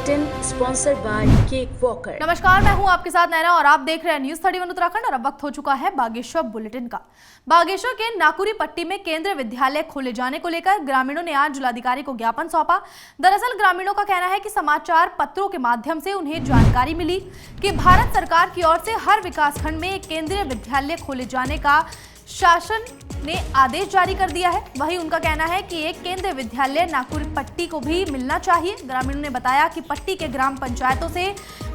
Bulletin sponsored by cake walker. नमस्कार, मैं हूं आपके साथ नैना और आप देख रहे हैं न्यूज 31 उत्तराखंड। और अब वक्त हो चुका है बागेश्वर बुलेटिन का। बागेश्वर के नाकुरी पट्टी में केंद्रीय विद्यालय खोले जाने को लेकर ग्रामीणों ने आज जिलाधिकारी को ज्ञापन सौंपा। दरअसल ग्रामीणों का कहना है कि समाचार पत्रों के माध्यम से उन्हें जानकारी मिली कि भारत सरकार की ओर से हर विकासखंड में एक केंद्रीय विद्यालय खोले जाने का शासन ने आदेश जारी कर दिया है। वहीं उनका कहना है कि एक केंद्रीय विद्यालय नाकुरी पट्टी को भी मिलना चाहिए। ग्रामीणों ने बताया कि पट्टी के ग्राम पंचायतों से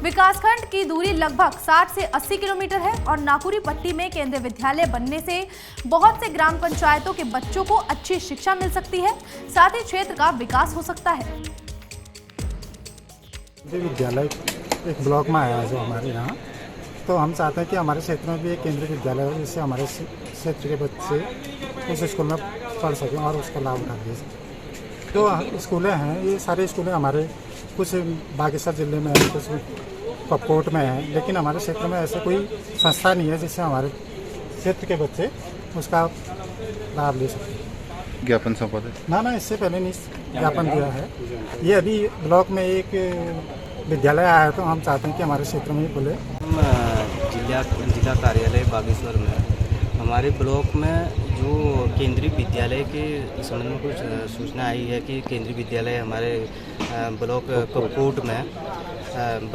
विकासखंड की दूरी लगभग 60 से 80 किलोमीटर है और नाकुरी पट्टी में केंद्रीय विद्यालय बनने से बहुत से ग्राम पंचायतों के बच्चों को अच्छी शिक्षा मिल सकती है, साथ ही क्षेत्र का विकास हो सकता है। विद्यालय एक ब्लॉक में आया है जो हमारे यहाँ, तो हम चाहते हैं कि हमारे क्षेत्र में भी एक केंद्रीय विद्यालय हो जिससे हमारे क्षेत्र के बच्चे उस स्कूल में पढ़ सकें और उसका लाभ उठा सकें। जो स्कूलें हैं ये सारे स्कूलें हमारे कुछ बागेश्वर जिले में हैं, कुछ कपकोट में हैं, लेकिन हमारे क्षेत्र में ऐसा कोई संस्था नहीं है जिससे हमारे क्षेत्र के बच्चे उसका लाभ ले सकें। ज्ञापन सौंपा था? ना, इससे पहले नहीं ज्ञापन दिया है। ये अभी ब्लॉक में एक विद्यालय आया है, तो हम चाहते हैं कि हमारे क्षेत्र में ही खुले। जिला कार्यालय बागेश्वर में हमारे ब्लॉक में जो केंद्रीय विद्यालय के संबंध में कुछ सूचना आई है कि केंद्रीय विद्यालय हमारे ब्लॉक कपकोट में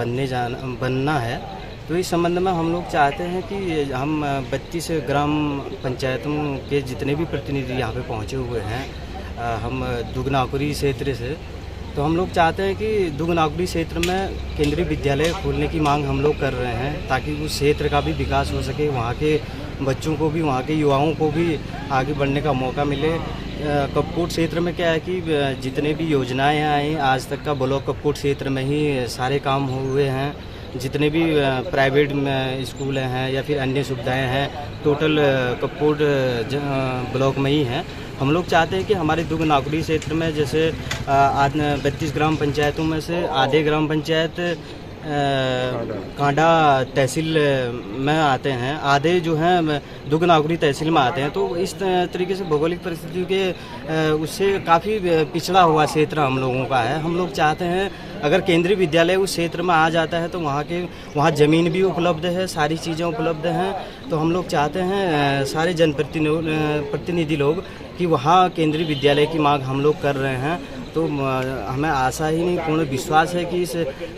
बनना है, तो इस संबंध में हम लोग चाहते हैं कि हम 32 ग्राम पंचायतों के जितने भी प्रतिनिधि यहाँ पे पहुँचे हुए हैं, हम दुगनाकुरी क्षेत्र से, तो हम लोग चाहते हैं कि दुगनाकुरी क्षेत्र में केंद्रीय विद्यालय खोलने की मांग हम लोग कर रहे हैं ताकि उस क्षेत्र का भी विकास हो सके, वहाँ के बच्चों को भी, वहाँ के युवाओं को भी आगे बढ़ने का मौका मिले। कपकोट क्षेत्र में क्या है कि जितने भी योजनाएं आई आज तक का ब्लॉक कपकोट क्षेत्र में ही सारे काम हुए हैं। जितने भी प्राइवेट स्कूल हैं या फिर अन्य सुविधाएं हैं टोटल कपकोट ब्लॉक में ही हैं। हम लोग चाहते हैं कि हमारे दुगनाकुरी क्षेत्र में जैसे 32 ग्राम पंचायतों में से आधे ग्राम पंचायत कांडा तहसील में आते हैं, आधे जो हैं दुगनाकुरी तहसील में आते हैं, तो इस तरीके से भौगोलिक परिस्थितियों के उससे काफ़ी पिछड़ा हुआ क्षेत्र हम लोगों का है। हम लोग चाहते हैं अगर केंद्रीय विद्यालय उस क्षेत्र में आ जाता है तो वहाँ ज़मीन भी उपलब्ध है, सारी चीज़ें उपलब्ध हैं, तो हम लोग चाहते हैं सारे जनप्रतिनिधि लोग कि वहाँ केंद्रीय विद्यालय की मांग हम लोग कर रहे हैं। तो हमें आशा ही नहीं, पूर्ण विश्वास है कि इस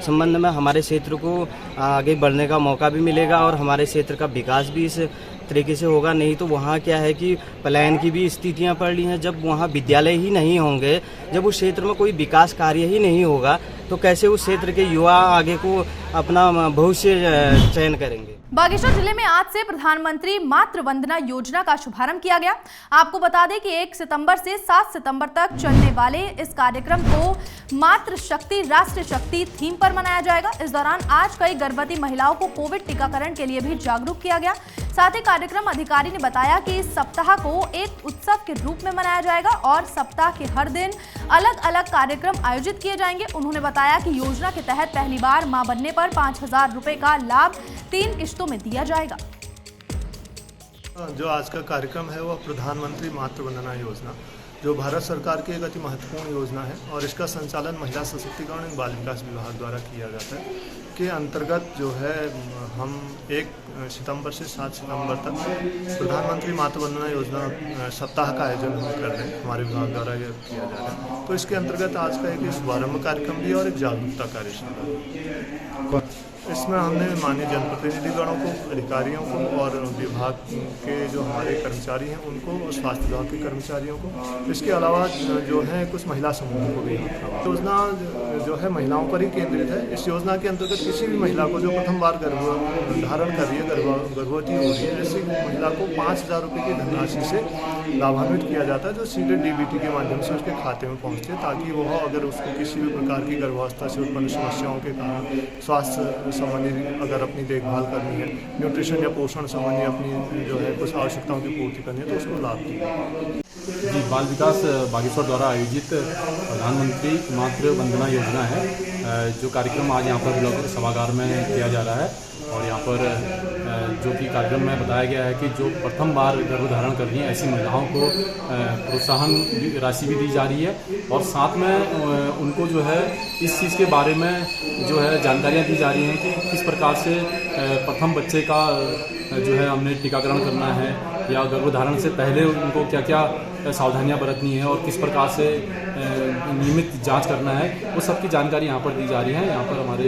संबंध में हमारे क्षेत्र को आगे बढ़ने का मौका भी मिलेगा और हमारे क्षेत्र का विकास भी इस तरीके से होगा। नहीं तो वहाँ क्या है कि पलायन की भी स्थितियाँ पड़ रही हैं। जब वहाँ विद्यालय ही नहीं होंगे, जब उस क्षेत्र में कोई विकास कार्य ही नहीं होगा, तो कैसे उस क्षेत्र के युवा आगे को अपना भविष्य चयन करेंगे। बागेश्वर जिले में आज से प्रधानमंत्री मातृ वंदना योजना का शुभारंभ किया गया। आपको बता दें कि 1 सितंबर से 7 सितंबर तक चलने वाले इस कार्यक्रम को मातृ शक्ति राष्ट्र शक्ति थीम पर मनाया जाएगा। इस दौरान आज कई गर्भवती महिलाओं को कोविड टीकाकरण के लिए भी जागरूक किया गया। साथ ही कार्यक्रम अधिकारी ने बताया कि इस सप्ताह को एक उत्सव के रूप में मनाया जाएगा और सप्ताह के हर दिन अलग अलग कार्यक्रम आयोजित किए जाएंगे। उन्होंने बताया कि योजना के तहत पहली बार मां बनने पर 5000 रुपए का लाभ 3 किश्तों में दिया जाएगा। जो आज का कार्यक्रम है वह प्रधानमंत्री मातृ वंदना योजना, जो भारत सरकार की एक अति महत्वपूर्ण योजना है और इसका संचालन महिला सशक्तिकरण एवं बाल विकास विभाग द्वारा किया जाता है। के अंतर्गत जो है हम 1 सितंबर से 7 सितंबर तक प्रधानमंत्री मातृ वंदना योजना सप्ताह का आयोजन हम कर रहे हैं, हमारे विभाग द्वारा यह किया जा रहा है। तो इसके अंतर्गत आज का एक शुभारंभ कार्यक्रम भी और एक जागरूकता कार्यशाला। इसमें हमने माननीय जनप्रतिनिधिगणों को, अधिकारियों को और विभाग के जो हमारे कर्मचारी हैं उनको और स्वास्थ्य विभाग के कर्मचारियों को, इसके अलावा जो है कुछ महिला समूहों को भी योजना जो है महिलाओं पर ही केंद्रित है। इस योजना के अंतर्गत किसी भी महिला को जो प्रथम बार धारण कर रही है, गर्भवती हो रही है, ऐसी महिला को 5000 रुपये की धनराशि से लाभान्वित किया जाता है, जो सीधे डीबीटी के माध्यम से उसके खाते में पहुँचते हैं, ताकि वह अगर उसको किसी भी प्रकार की गर्भावस्था से उत्पन्न समस्याओं के कारण स्वास्थ्य संबंधी अगर अपनी देखभाल करनी है, न्यूट्रिशन या पोषण संबंधी अपनी जो है कुछ आवश्यकताओं की पूर्ति करनी है, तो उसको लाभ दिया। जी, बाल विकास बागेश्वर द्वारा आयोजित प्रधानमंत्री मातृ वंदना योजना है, जो कार्यक्रम आज यहाँ पर ब्लॉक सभागार में किया जा रहा है। और यहाँ पर जो कि कार्यक्रम में बताया गया है कि जो प्रथम बार गर्भधारण कर रही हैं ऐसी महिलाओं को प्रोत्साहन राशि भी दी जा रही है और साथ में उनको जो है इस चीज़ के बारे में जो है जानकारियाँ दी जा रही हैं कि किस प्रकार से प्रथम बच्चे का जो है हमने टीकाकरण करना है या गर्भधारण से पहले उनको क्या क्या सावधानियां बरतनी है और किस प्रकार से नियमित जांच करना है, वो सब की जानकारी यहाँ पर दी जा रही है। यहाँ पर हमारे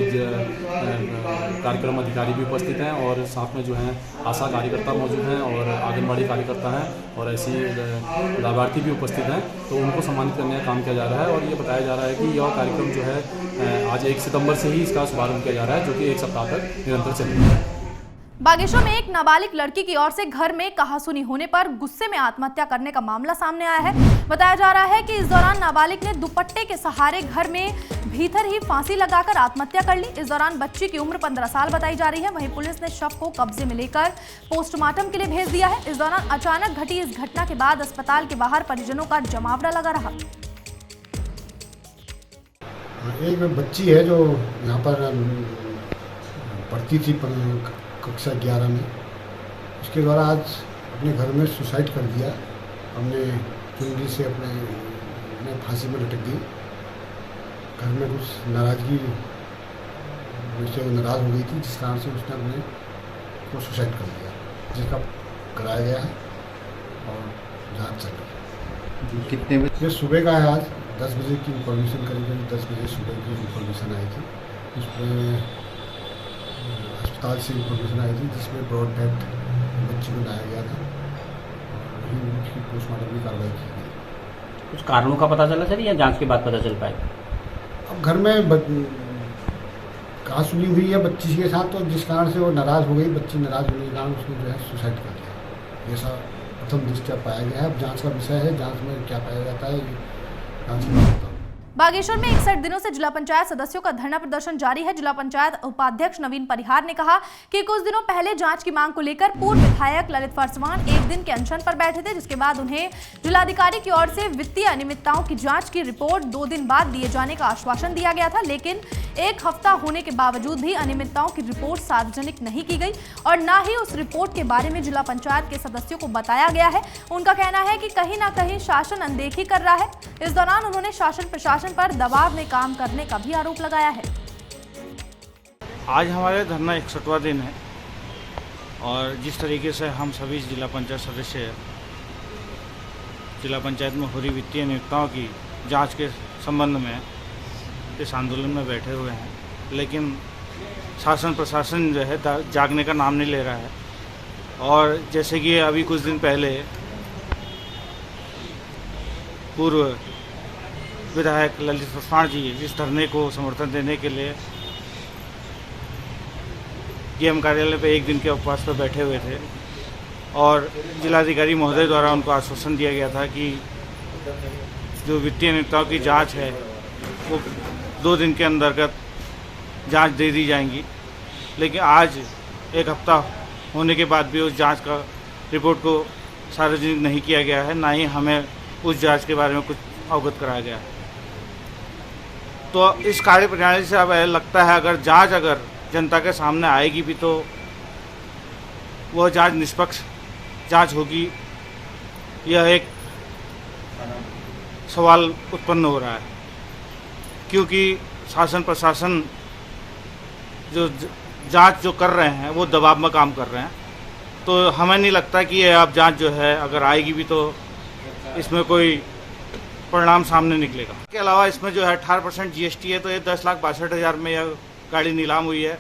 कार्यक्रम अधिकारी भी उपस्थित हैं और साथ में जो हैं आशा कार्यकर्ता मौजूद हैं और आंगनबाड़ी कार्यकर्ता हैं और ऐसी लाभार्थी भी उपस्थित हैं, तो उनको सम्मानित करने का काम किया जा रहा है। और ये बताया जा रहा है कि यह कार्यक्रम जो है आज 1 सितंबर से ही इसका शुभारंभ किया जा रहा है, जो कि 1 सप्ताह तक निरंतर चलेगा। बागेश्वर में एक नाबालिग लड़की की ओर से घर में कहासुनी होने पर गुस्से में आत्महत्या करने का मामला सामने आया है। बताया जा रहा है कि इस दौरान नाबालिग ने दुपट्टे के सहारे घर में भीतर ही फांसी लगाकर आत्महत्या कर ली। इस दौरान बच्ची की उम्र 15 साल बताई जा रही है। वहीं पुलिस ने शव को कब्जे में लेकर पोस्टमार्टम के लिए भेज दिया है। इस दौरान अचानक घटी इस घटना के बाद अस्पताल के बाहर परिजनों का जमावड़ा लगा रहा। एक बच्ची है जो यहाँ पर पढ़ती थी कक्षा 11 में, उसके द्वारा आज अपने घर में सुसाइड कर दिया। हमने चुनरी से अपने फांसी में लटक गई। घर में कुछ नाराज़गी से नाराज़ हो गई थी, जिस कारण से उसने अपने को सुसाइड कर दिया, जिसका कराया गया है और जांच चल रही है। कितने बजे? ये सुबह का है। आज 10 बजे की इंफॉर्मेशन, करीब 10 बजे सुबह की इंफॉर्मेशन आई थी। उसमें अस्पताल से इंफॉर्मेशन आई थी जिसमें ब्रॉड डेड बच्ची को लाया गया था और वही उसकी पोस्टमार्टम की कार्रवाई की गई। कुछ कारणों का पता चला सर या जांच के बाद पता चल पाएगा? अब घर में कहाँ सुनी हुई है बच्ची के साथ, तो जिस कारण से वो नाराज़ हो गई, बच्ची नाराज़ होने के कारण उसने जो है सुसाइड कर दिया। ऐसा प्रथम दृष्टया पाया गया है। अब जाँच का विषय है, जाँच में क्या पाया जाता है जाँच में बताऊँ। बागेश्वर में 61 दिनों से जिला पंचायत सदस्यों का धरना प्रदर्शन जारी है। जिला पंचायत उपाध्यक्ष नवीन परिहार ने कहा कि कुछ दिनों पहले जांच की मांग को लेकर पूर्व विधायक ललित फरसवान एक दिन के अनशन पर बैठे थे, जिसके बाद उन्हें जिलाधिकारी की ओर से वित्तीय अनियमितताओं की जांच की रिपोर्ट 2 दिन बाद दिए जाने का आश्वासन दिया गया था। लेकिन 1 हफ्ता होने के बावजूद भी अनियमितताओं की रिपोर्ट सार्वजनिक नहीं की गई और न ही उस रिपोर्ट के बारे में जिला पंचायत के सदस्यों को बताया गया है। उनका कहना है कि कहीं न कहीं शासन अनदेखी कर रहा है। इस दौरान उन्होंने शासन प्रशासन पर दबाव में काम करने का भी आरोप लगाया है। आज हमारे धरना 61वां दिन है और जिस तरीके से हम सभी जिला पंचायत सदस्य जिला पंचायत में हो रही वित्तीय अनियमितताओं की जांच के संबंध में इस आंदोलन में बैठे हुए हैं, लेकिन शासन प्रशासन जो है जागने का नाम नहीं ले रहा है। और जैसे कि अभी कुछ दिन पहले पूर्व विधायक ललित फरसवान जी इस धरने को समर्थन देने के लिए डीएम कार्यालय पे एक दिन के उपवास पर बैठे हुए थे और जिलाधिकारी महोदय द्वारा उनको आश्वासन दिया गया था कि जो वित्तीय अनियमितताओं की जांच है वो 2 दिन के अंतर्गत जांच दे दी जाएंगी। लेकिन आज 1 हफ्ता होने के बाद भी उस जांच का रिपोर्ट को सार्वजनिक नहीं किया गया है, ना ही हमें उस जांच के बारे में कुछ अवगत कराया गया है। तो इस कार्य प्रणाली से अब लगता है अगर जनता के सामने आएगी भी तो वह जांच निष्पक्ष जांच होगी, यह एक सवाल उत्पन्न हो रहा है। क्योंकि शासन प्रशासन जो जांच जो कर रहे हैं वो दबाव में काम कर रहे हैं, तो हमें नहीं लगता कि ये अब जांच जो है अगर आएगी भी तो इसमें कोई परिणाम सामने निकलेगा। इसके अलावा इसमें जो है 18% जीएसटी है, तो ये 10,62,000 में यह गाड़ी नीलाम हुई है,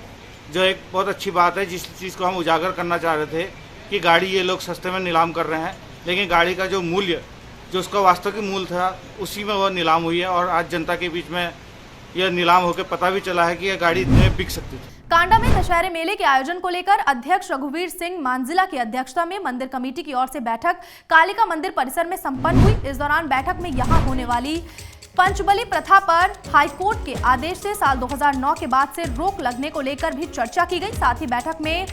जो एक बहुत अच्छी बात है। जिस चीज़ को हम उजागर करना चाह रहे थे कि गाड़ी ये लोग सस्ते में नीलाम कर रहे हैं, लेकिन गाड़ी का जो मूल्य जो उसका वास्तविक मूल्य था उसी में वह नीलाम हुई है और आज जनता के बीच में यह नीलाम होकर पता भी चला है कि यह गाड़ी इतने बिक सकती थी। कांडा में दशहरे मेले के आयोजन को लेकर अध्यक्ष रघुवीर सिंह मांजिला की अध्यक्षता में मंदिर कमेटी की ओर से बैठक कालिका मंदिर परिसर में संपन्न हुई। इस दौरान बैठक में यहां होने वाली पंचबली प्रथा पर हाईकोर्ट के आदेश से साल 2009 के बाद से रोक लगने को लेकर भी चर्चा की गई। साथ ही बैठक में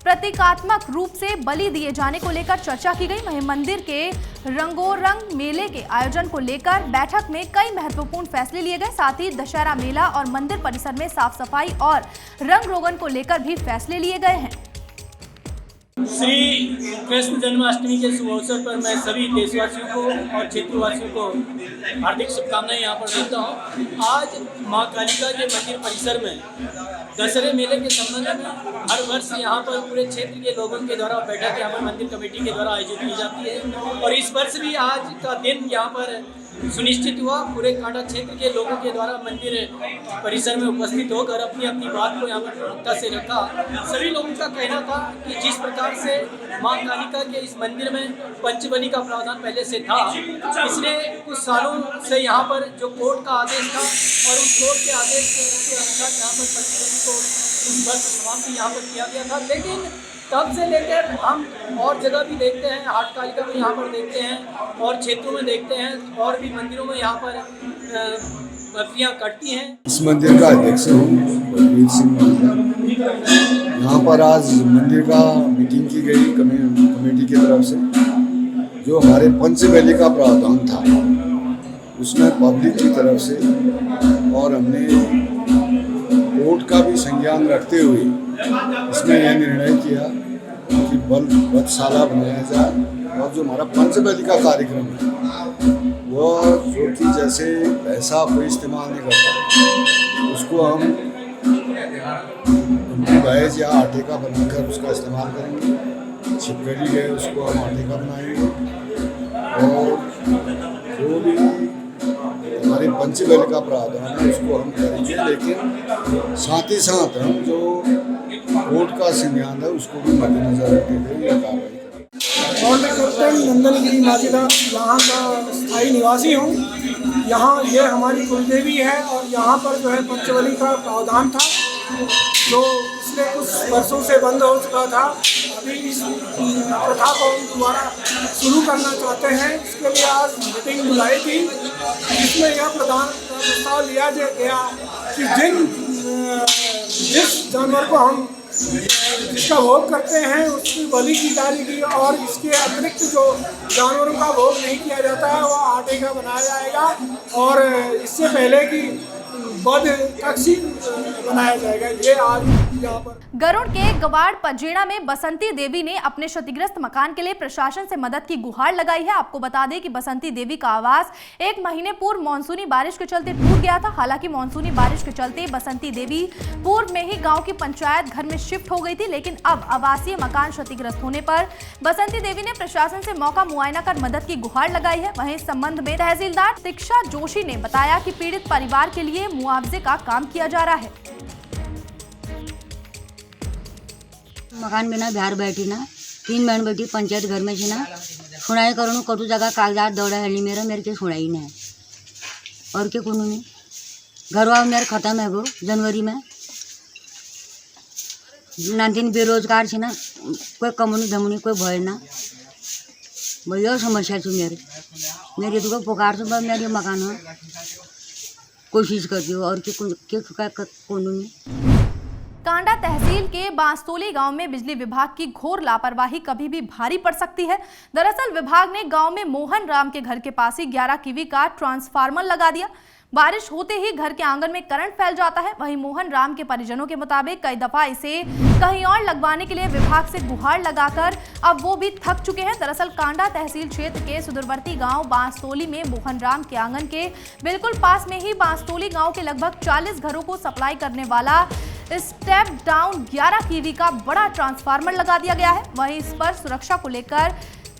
प्रतीकात्मक रूप से बलि दिए जाने को लेकर चर्चा की गई। वहीं मंदिर के रंगोरंग मेले के आयोजन को लेकर बैठक में कई महत्वपूर्ण फैसले लिए गए। साथ ही दशहरा मेला और मंदिर परिसर में साफ सफाई और रंग रोगन को लेकर भी फैसले लिए गए हैं। श्री कृष्ण जन्माष्टमी के शुभ अवसर पर मैं सभी देशवासियों को और क्षेत्रवासियों को हार्दिक शुभकामनाएं यहाँ पर देता हूँ। आज माँ कालिका के मंदिर परिसर में दशहरे मेले के संबंध में हर वर्ष यहाँ पर पूरे क्षेत्र के लोगों के द्वारा बैठक यहाँ पर मंदिर कमेटी के द्वारा आयोजित की जाती है और इस वर्ष भी आज का दिन यहाँ पर सुनिश्चित हुआ। पूरे कांडा क्षेत्र के लोगों के द्वारा मंदिर परिसर में उपस्थित होकर अपनी अपनी बात को यहाँ पर प्रमुखता से रखा। सभी लोगों का कहना था कि जिस प्रकार से मां कालिका के इस मंदिर में पंचबली का प्रावधान पहले से था, पिछले कुछ सालों से यहाँ पर जो कोर्ट का आदेश था और उस कोर्ट के आदेश के अनुसार यहाँ पर पंचबली को उस वर्ष समाप्ति यहाँ पर किया गया था, लेकिन तब से लेकर हम और जगह भी देखते हैं, हाट कालिका में यहाँ पर देखते हैं और क्षेत्रों में देखते हैं और भी मंदिरों में यहाँ पर बकरियाँ कटती हैं। इस मंदिर का अध्यक्ष हूँ बलबीर सिंह महाजन। यहाँ पर आज मंदिर का मीटिंग की गई कमेटी की तरफ से। जो हमारे पंचबली का प्रावधान था उसमें पब्लिक की तरफ से और हमने कोर्ट का भी संज्ञान रखते हुए इसमें यह निर्णय किया कि वधशाला बनाया जाए और जो हमारा पंचबली का कार्यक्रम है वो जो कि जैसे पैसा कोई इस्तेमाल नहीं करता उसको हम भैंस या आटे का बनाकर उसका इस्तेमाल करेंगे। छिपकली है उसको हम आटे का बनाएंगे और जो भी हमारे पंचबली का प्रावधान है उसको हम करेंगे, लेकिन साथ ही साथ हम जो कोर्ट का संज्ञान है उसको भी मद्देनजर रखते हुए यह कार्रवाई करेंगे। और मैं कैप्टन नंदनगिरी माजिदा यहाँ का स्थायी निवासी हूँ। यहाँ ये हमारी कुलदेवी है और यहाँ पर जो है पंचबली का प्रावधान था जो पिछले कुछ वर्षों से बंद हो चुका था। अभी इस प्रथा को हम दोबारा शुरू करना चाहते हैं। इसके लिए आज मीटिंग बुलाई थी जिसमें यह प्रस्ताव लिया गया कि जिस जानवर को हम जिसका भोग करते हैं उसकी बलि की जाएगी और इसके अतिरिक्त जो जानवरों का भोग नहीं किया जाता है वो आटे का बनाया जाएगा और इससे पहले कि वध पक्षी बनाया जाएगा। ये आज यहाँ पर गरुड़ के गवाड़ पजेड़ा में बसंती देवी ने अपने क्षतिग्रस्त मकान के लिए प्रशासन से मदद की गुहार लगाई है। आपको बता दें कि बसंती देवी का आवास 1 महीने पूर्व मानसूनी बारिश के चलते टूट गया था। हालांकि मानसूनी बारिश के चलते बसंती देवी पूर्व में ही गांव की पंचायत घर में शिफ्ट हो गई थी, लेकिन अब आवासीय मकान क्षतिग्रस्त होने पर बसंती देवी ने प्रशासन से मौका मुआयना कर मदद की गुहार लगाई है। वहीं इस संबंध में तहसीलदार दीक्षा जोशी ने बताया कि पीड़ित परिवार के लिए मुआवजे का काम किया जा रहा है। मकान में ना बिहार बैठी ना 3 बहन बेटी पंचायत घर में ना सुनाई करूँ कटू जगह कागजात दौड़ा है नहीं मेरे के सुनाई नहीं और के कोनो नहीं घरवा मेरे खत्म है वो जनवरी में 19 बेरोजगार छे ना कोई कमुनी धमुनी कोई भय ना भैया समस्या छू मेरे दुख पुकार छू मेरे मकान में कोशिश करती हूँ और कोनो नहीं। कांडा तहसील के बांसतोली गांव में बिजली विभाग की घोर लापरवाही कभी भी भारी पड़ सकती है। दरअसल विभाग ने गांव में मोहन राम के घर के पास ही 11 kV का ट्रांसफार्मर लगा दिया। बारिश होते ही घर के आंगन में करंट फैल जाता है। वहीं मोहन राम के परिजनों के मुताबिक कई दफा इसे कहीं और लगवाने के लिए विभाग से गुहार लगाकर अब वो भी थक चुके हैं। दरअसल कांडा तहसील क्षेत्र के सुदूरवर्ती गांव बांसतोली में मोहन राम के आंगन के बिल्कुल पास में ही बांसतोली गांव के लगभग 40 घरों को सप्लाई करने वाला स्टेप डाउन 11 kV का बड़ा ट्रांसफार्मर लगा दिया गया है। वहीं इस पर सुरक्षा को लेकर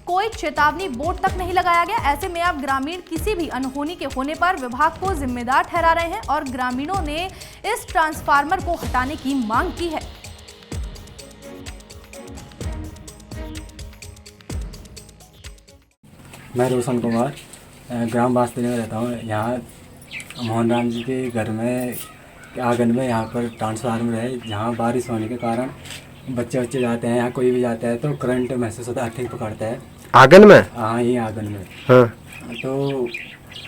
कोई चेतावनी बोर्ड तक नहीं लगाया गया। ऐसे में अब ग्रामीण किसी भी अनहोनी के होने पर विभाग को जिम्मेदार ठहरा रहे हैं और ग्रामीणों ने इस ट्रांसफार्मर को हटाने की मांग की है। मैं रोशन कुमार ग्राम बांसतोली में रहता हूँ। यहाँ मोहन राम जी के घर में आंगन में यहाँ पर ट्रांसफार्मर है। जहाँ बारिश होने के कारण बच्चे जाते हैं, यहाँ कोई भी जाता है तो करंट महसूस होता है, अर्थिंग पकड़ता है आंगन में। हाँ, यही आंगन में। हाँ। तो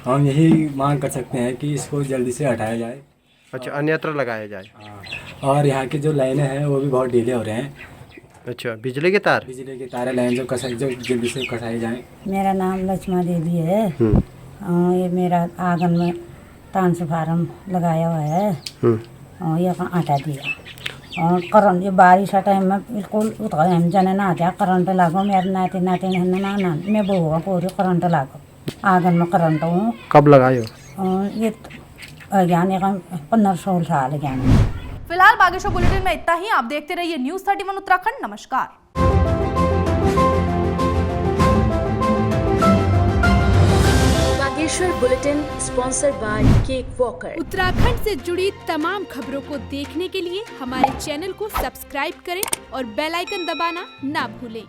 हम यही मांग कर सकते हैं कि इसको जल्दी से हटाया जाए। अच्छा, अन्यत्र लगाया जाए। हाँ, और यहाँ की जो लाइनें हैं वो भी बहुत ढीले हो रहे हैं। अच्छा, बिजली के तार? बिजली के तारें लाइन जो जल्दी से कटाई जाए। मेरा नाम लक्ष्मा देवी है। ये मेरा आंगन में ट्रांसफार्मर लगाया हुआ है और ये आटा दिया और करंट ये बारिश का टाइम में बिल्कुल हम जने ना आते करंट लागो मेरे नाते नाते ना मैं बहुआ पूरी करंट लागो आंगन में करंट हूँ। कब लगाए हो? ये ज्ञान 15-16 साल ज्ञान। फिलहाल बागेश्वर बुलेटिन में इतना ही। आप देखते रहिए न्यूज़ 31 उत्तराखंड। नमस्कार। Bageshwar bulletin sponsored by cake walker. Uttarakhand से जुड़ी तमाम खबरों को देखने के लिए हमारे चैनल को सब्सक्राइब करें और बेल आइकन दबाना ना भूलें।